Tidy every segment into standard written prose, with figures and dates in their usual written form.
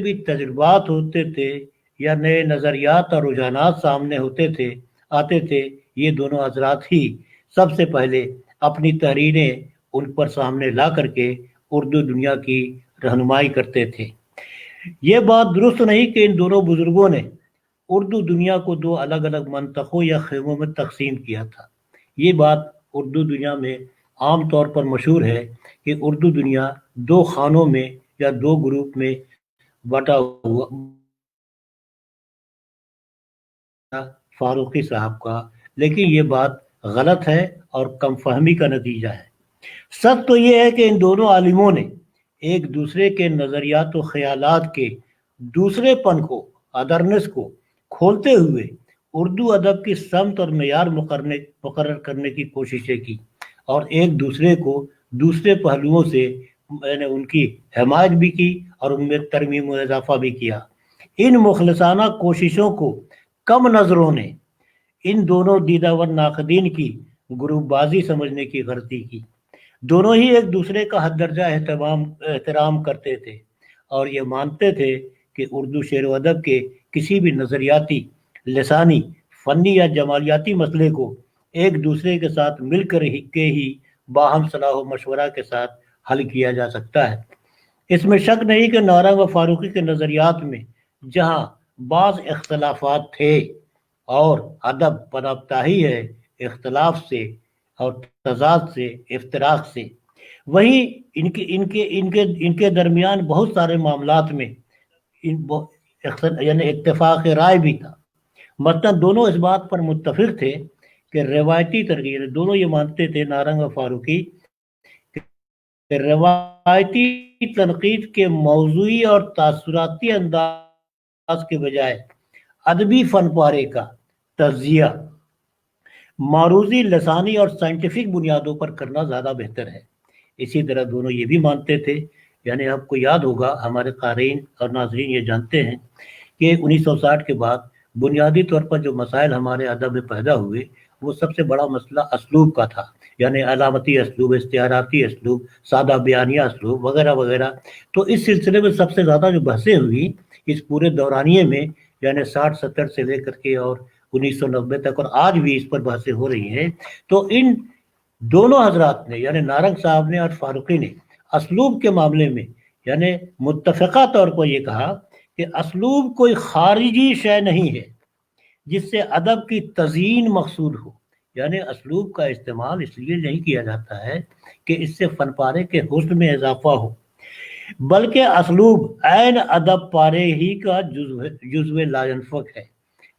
بھی تجربات ہوتے تھے یا نئے نظریات اور رجحانات سامنے آتے تھے، یہ دونوں حضرات ہی سب سے پہلے اپنی تحریریں ان پر سامنے لا کر کے اردو دنیا کی رہنمائی کرتے تھے۔ یہ بات درست نہیں کہ ان دونوں بزرگوں نے اردو دنیا کو دو الگ الگ منطقوں یا خیموں میں تقسیم کیا تھا۔ یہ بات اردو دنیا میں عام طور پر مشہور ہے کہ اردو دنیا دو خانوں میں یا دو گروپ میں بٹا ہوا فاروقی صاحب کا، لیکن یہ بات غلط ہے اور کم فہمی کا نتیجہ ہے۔ سچ تو یہ ہے کہ ان دونوں عالموں نے ایک دوسرے کے نظریات و خیالات کے دوسرے پن کو، ادرنس کو کھولتے ہوئے اردو ادب کی سمت اور معیار مقرر کرنے کی کوششیں کی، اور ایک دوسرے کو دوسرے پہلوؤں سے ان کی حمایت بھی کی اور ان میں ترمیم و اضافہ بھی کیا۔ ان مخلصانہ کوششوں کو کم نظروں نے ان دونوں دیدہ ناقدین کی گروپ بازی سمجھنے کی غلطی کی۔ دونوں ہی ایک دوسرے کا حد درجہ احترام کرتے تھے اور یہ مانتے تھے کہ اردو شعر و ادب کے کسی بھی نظریاتی، لسانی، فنی یا جمالیاتی مسئلے کو ایک دوسرے کے ساتھ مل کر ہی باہم صلاح و مشورہ کے ساتھ حل کیا جا سکتا ہے۔ اس میں شک نہیں کہ نارنگ و فاروقی کے نظریات میں جہاں بعض اختلافات تھے اور ادب پنپتا ہی ہے اختلاف سے اور تضاد سے، افتراق سے، وہیں ان کے درمیان بہت سارے معاملات میں یعنی اتفاق رائے بھی تھا۔ مثلا دونوں اس بات پر متفق تھے کہ روایتی ترغیب، دونوں یہ مانتے تھے نارنگ و فاروقی کہ روایتی تنقید کے موضوعی اور تاثراتی انداز کے بجائے ادبی فن پارے کا تجزیہ معروضی، لسانی اور سائنٹیفک بنیادوں پر کرنا زیادہ بہتر ہے۔ اسی طرح دونوں یہ بھی مانتے تھے، یعنی آپ کو یاد ہوگا، ہمارے قارئین اور ناظرین یہ جانتے ہیں کہ 1960 کے بعد بنیادی طور پر جو مسائل ہمارے ادب میں پیدا ہوئے، وہ سب سے بڑا مسئلہ اسلوب کا تھا، یعنی علامتی اسلوب، استعاراتی اسلوب، سادہ بیانیہ اسلوب وغیرہ وغیرہ۔ تو اس سلسلے میں سب سے زیادہ جو بحثیں ہوئی اس پورے دورانیے میں، یعنی 60-70 سے لے کر کے اور 1990 تک، اور آج بھی اس پر بحثیں ہو رہی ہیں۔ تو ان دونوں حضرات نے، یعنی نارنگ صاحب نے اور فاروقی نے، اسلوب کے معاملے میں یعنی متفقہ طور پر یہ کہا کہ اسلوب کوئی خارجی شے نہیں ہے جس سے ادب کی تزیین مقصود ہو، یعنی اسلوب کا استعمال اس لیے نہیں کیا جاتا ہے کہ اس سے فن پارے کے حسن میں اضافہ ہو، بلکہ اسلوب عین ادب پارے ہی کا جزو لا ینفک ہے۔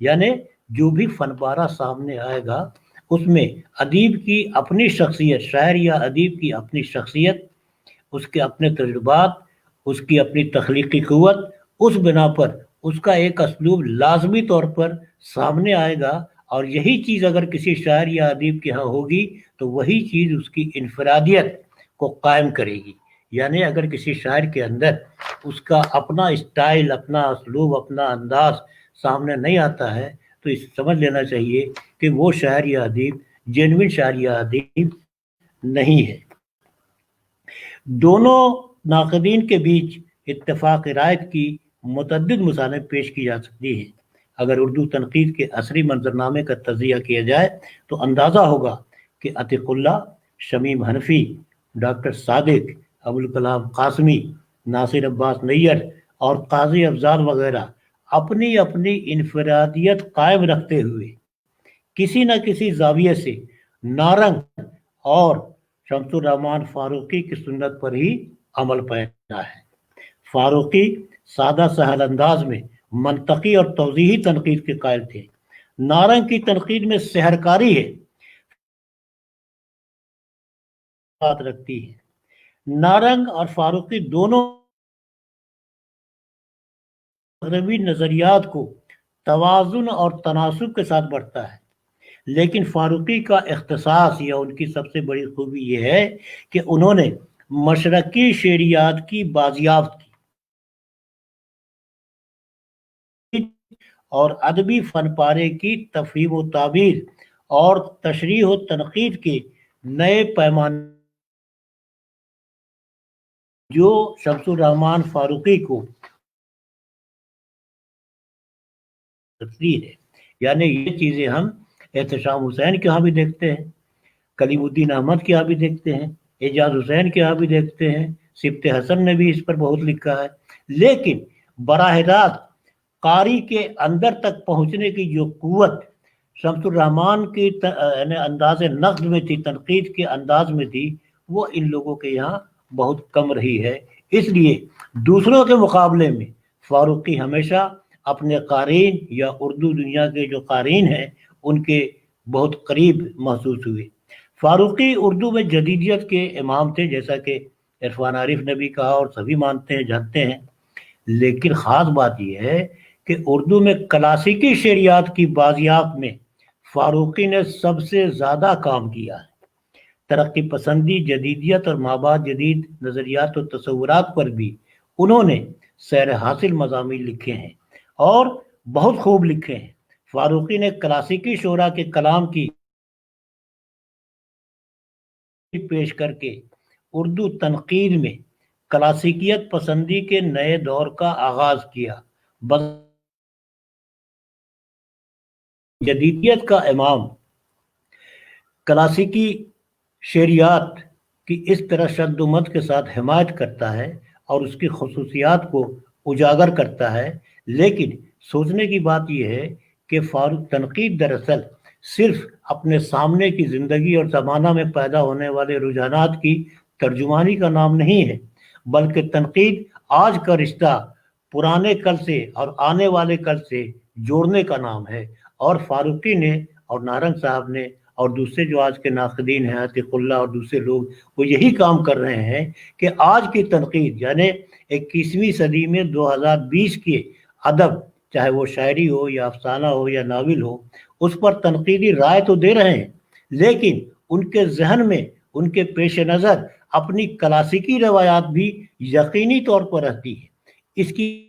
یعنی جو بھی فن پارہ سامنے آئے گا اس میں ادیب کی اپنی شخصیت، شاعر یا ادیب کی اپنی شخصیت، اس کے اپنے تجربات، اس کی اپنی تخلیقی قوت، اس بنا پر اس کا ایک اسلوب لازمی طور پر سامنے آئے گا، اور یہی چیز اگر کسی شاعر یا ادیب کے ہاں ہوگی تو وہی چیز اس کی انفرادیت کو قائم کرے گی۔ یعنی اگر کسی شاعر کے اندر اس کا اپنا اسٹائل، اپنا اسلوب، اپنا انداز سامنے نہیں آتا ہے تو اس سمجھ لینا چاہیے کہ وہ شاعر یا ادیب جینوین شاعر یا ادیب نہیں ہے۔ دونوں ناقدین کے بیچ اتفاق رائے کی متعدد مثالیں پیش کی جا سکتی ہیں۔ اگر اردو تنقید کے عصری منظرنامے کا تجزیہ کیا جائے تو اندازہ ہوگا کہ عتیق اللہ، شمیم حنفی، ڈاکٹر صادق، ابوالکلام قاسمی، ناصر عباس نیّر اور قاضی افضال وغیرہ اپنی اپنی انفرادیت قائم رکھتے ہوئے کسی نہ کسی زاویے سے نارنگ اور شمس الرحمن فاروقی کی سنت پر ہی عمل پیرا ہے۔ فاروقی سادہ سہل انداز میں منطقی اور توضیحی تنقید کے قائل تھے۔ نارنگ کی تنقید میں سحرکاری ہے، بات رکھتی ہے۔ نارنگ اور فاروقی دونوں مغربی نظریات کو توازن اور تناسب کے ساتھ بڑھتا ہے، لیکن فاروقی کا اختصاص یا ان کی سب سے بڑی خوبی یہ ہے کہ انہوں نے مشرقی شعریات کی بازیافت کی اور ادبی فن پارے کی تفہیم و تعبیر اور تشریح و تنقید کے نئے پیمانے جو شمس الرحمن فاروقی کو تصریح ہے. یعنی یہ چیزیں ہم احتشام حسین کے ہاں بھی دیکھتے ہیں، کلیم الدین احمد کے یہاں بھی دیکھتے ہیں، اعجاز حسین کے یہاں بھی دیکھتے ہیں، سبط حسن نے بھی اس پر بہت لکھا ہے. لیکن براہ راست قاری کے اندر تک پہنچنے کی جو قوت شمس الرحمان کی یعنی انداز نقد میں تھی، تنقید کے انداز میں تھی، وہ ان لوگوں کے یہاں بہت کم رہی ہے. اس لیے دوسروں کے مقابلے میں فاروقی ہمیشہ اپنے قارئین یا اردو دنیا کے جو قارئین ہیں ان کے بہت قریب محسوس ہوئے. فاروقی اردو میں جدیدیت کے امام تھے، جیسا کہ عرفان عارف نے بھی کہا اور سبھی مانتے ہیں جانتے ہیں. لیکن خاص بات یہ ہے کہ اردو میں کلاسیکی شعریات کی بازیافت میں فاروقی نے سب سے زیادہ کام کیا ہے. ترقی پسندی، جدیدیت اور مابعد جدید نظریات و تصورات پر بھی انہوں نے سیر حاصل مضامین لکھے ہیں اور بہت خوب لکھے ہیں. فاروقی نے کلاسیکی شعراء کے کلام کی پیش کر کے اردو تنقید میں کلاسیکیت پسندی کے نئے دور کا آغاز کیا. جدیدیت کا امام کلاسیکی شعریات کی اس طرح شد و مد کے ساتھ حمایت کرتا ہے اور اس کی خصوصیات کو اجاگر کرتا ہے. لیکن سوچنے کی بات یہ ہے کہ فاروق تنقید دراصل صرف اپنے سامنے کی زندگی اور زمانہ میں پیدا ہونے والے رجحانات کی ترجمانی کا نام نہیں ہے، بلکہ تنقید آج کا رشتہ پرانے کل سے اور آنے والے کل سے جوڑنے کا نام ہے. اور فاروقی نے اور نارنگ صاحب نے اور دوسرے جو آج کے ناقدین ہیں عتیق اللہ اور دوسرے لوگ، وہ یہی کام کر رہے ہیں کہ آج کی تنقید یعنی 21ویں صدی میں 2020 کے ادب، چاہے وہ شاعری ہو یا افسانہ ہو یا ناول ہو، اس پر تنقیدی رائے تو دے رہے ہیں، لیکن ان کے ذہن میں ان کے پیش نظر اپنی کلاسیکی روایات بھی یقینی طور پر رہتی ہے. اس کی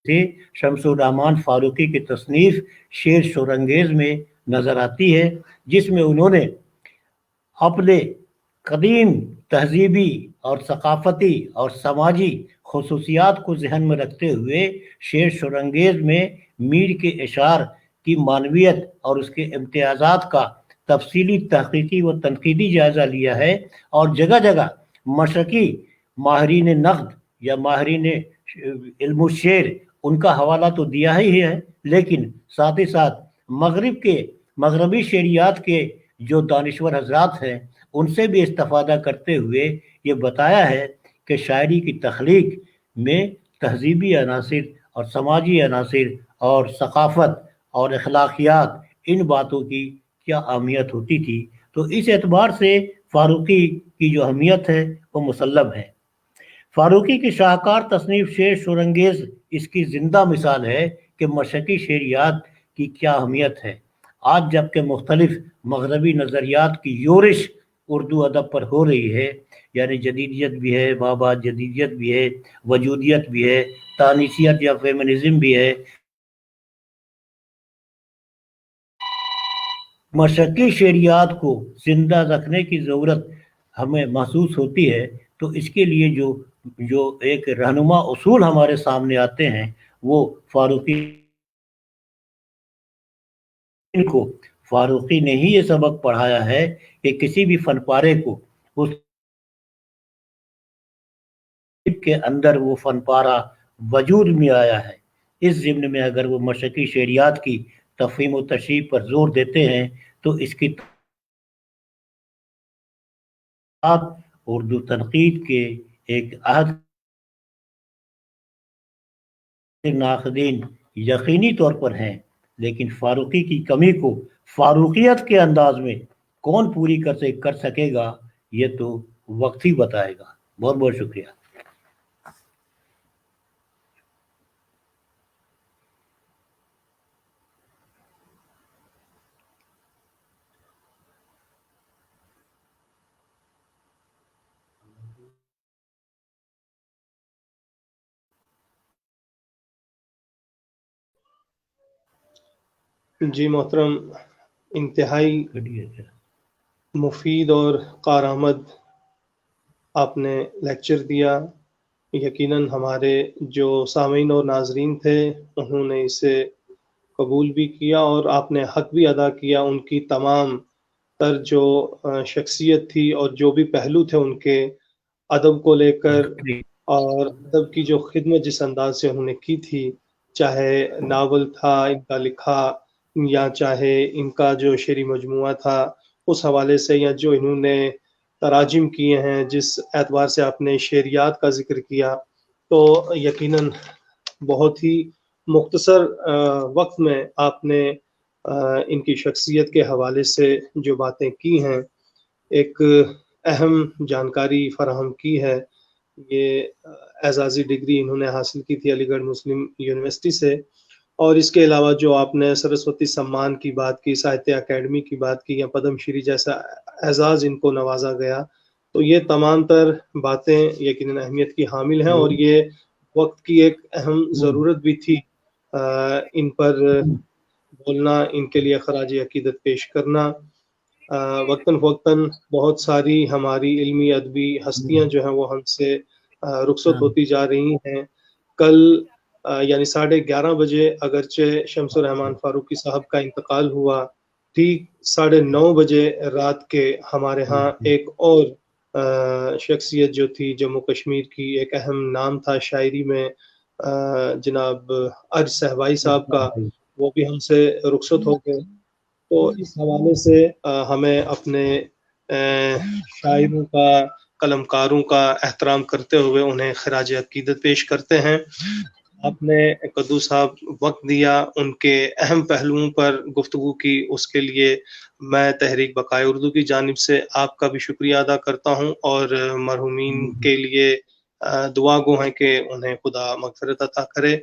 سے شمس الرحمان فاروقی کی تصنیف شعر شورانگیز میں نظر آتی ہے، جس میں انہوں نے اپنے قدیم تہذیبی اور ثقافتی اور سماجی خصوصیات کو ذہن میں رکھتے ہوئے شعر شورانگیز میں میر کے اشعار کی معنویت اور اس کے امتیازات کا تفصیلی تحقیقی و تنقیدی جائزہ لیا ہے، اور جگہ جگہ مشرقی ماہرین نقد یا ماہرین علم الشعر ان کا حوالہ تو دیا ہی ہے، لیکن ساتھ ہی ساتھ مغربی شعریات کے جو دانشور حضرات ہیں ان سے بھی استفادہ کرتے ہوئے یہ بتایا ہے کہ شاعری کی تخلیق میں تہذیبی عناصر اور سماجی عناصر اور ثقافت اور اخلاقیات، ان باتوں کی کیا اہمیت ہوتی تھی. تو اس اعتبار سے فاروقی کی جو اہمیت ہے وہ مسلم ہے. فاروقی کی شاہکار تصنیف شعر شورانگیز اس کی زندہ مثال ہے کہ مشرقی شعریات کی کیا اہمیت ہے. آج جبکہ مختلف مغربی نظریات کی یورش اردو ادب پر ہو رہی ہے، یعنی جدیدیت بھی ہے، مابعد جدیدیت بھی ہے، وجودیت بھی ہے، تانیثیت یا فیمنزم بھی ہے، مشرقی شعریات کو زندہ رکھنے کی ضرورت ہمیں محسوس ہوتی ہے. تو اس کے لیے جو ایک رہنما اصول ہمارے سامنے آتے ہیں وہ فاروقی نے ہی یہ سبق پڑھایا ہے کہ کسی بھی فن پارے کو اس کے اندر وہ فن پارہ وجود میں آیا ہے. اس ضمن میں اگر وہ مشرقی شعریات کی تفہیم و تشریح پر زور دیتے ہیں تو اس کی اردو تنقید کے ایک عہد ناقدین یقینی طور پر ہیں، لیکن فاروقی کی کمی کو فاروقیت کے انداز میں کون پوری کر سکے گا یہ تو وقت ہی بتائے گا. بہت بہت شکریہ. جی محترم، انتہائی مفید اور کارآمد آپ نے لیکچر دیا. یقیناً ہمارے جو سامعین اور ناظرین تھے انہوں نے اسے قبول بھی کیا اور آپ نے حق بھی ادا کیا. ان کی تمام تر جو شخصیت تھی اور جو بھی پہلو تھے ان کے ادب کو لے کر اور ادب کی جو خدمت جس انداز سے انہوں نے کی تھی، چاہے ناول تھا ان کا لکھا یا چاہے ان کا جو شعری مجموعہ تھا اس حوالے سے، یا جو انہوں نے تراجم کیے ہیں جس اعتبار سے آپ نے شعریات کا ذکر کیا، تو یقیناً بہت ہی مختصر وقت میں آپ نے ان کی شخصیت کے حوالے سے جو باتیں کی ہیں ایک اہم جانکاری فراہم کی ہے. یہ اعزازی ڈگری انہوں نے حاصل کی تھی علی گڑھ مسلم یونیورسٹی سے، اور اس کے علاوہ جو آپ نے سرسوتی سمان کی بات کی، ساہتیہ اکیڈمی کی بات کی، یا پدم شری جیسا اعزاز ان کو نوازا گیا، تو یہ تمام تر باتیں یقیناً اہمیت کی حامل ہیں اور یہ وقت کی ایک اہم ضرورت بھی تھی ان پر بولنا، ان کے لیے خراج عقیدت پیش کرنا. وقتاً فوقتاً بہت ساری ہماری علمی ادبی ہستیاں جو ہیں وہ ہم سے رخصت ہوتی جا رہی ہیں. کل یعنی 11:30 بجے اگرچہ شمس الرحمان فاروقی صاحب کا انتقال ہوا، ٹھیک 9:30 بجے رات کے ہمارے ہاں ایک اور شخصیت جو تھی جموں کشمیر کی، ایک اہم نام تھا شاعری میں، جناب ارج صہبائی صاحب کا، وہ بھی ہم سے رخصت ہو گئے. تو اس حوالے سے ہمیں اپنے شاعروں کا، قلمکاروں کا احترام کرتے ہوئے انہیں خراج عقیدت پیش کرتے ہیں. آپ نے قدو صاحب وقت دیا، ان کے اہم پہلوؤں پر گفتگو کی، اس کے لیے میں تحریک بقائے اردو کی جانب سے آپ کا بھی شکریہ ادا کرتا ہوں، اور مرحومین کے لیے دعا گو ہیں کہ انہیں خدا مغفرت عطا کرے.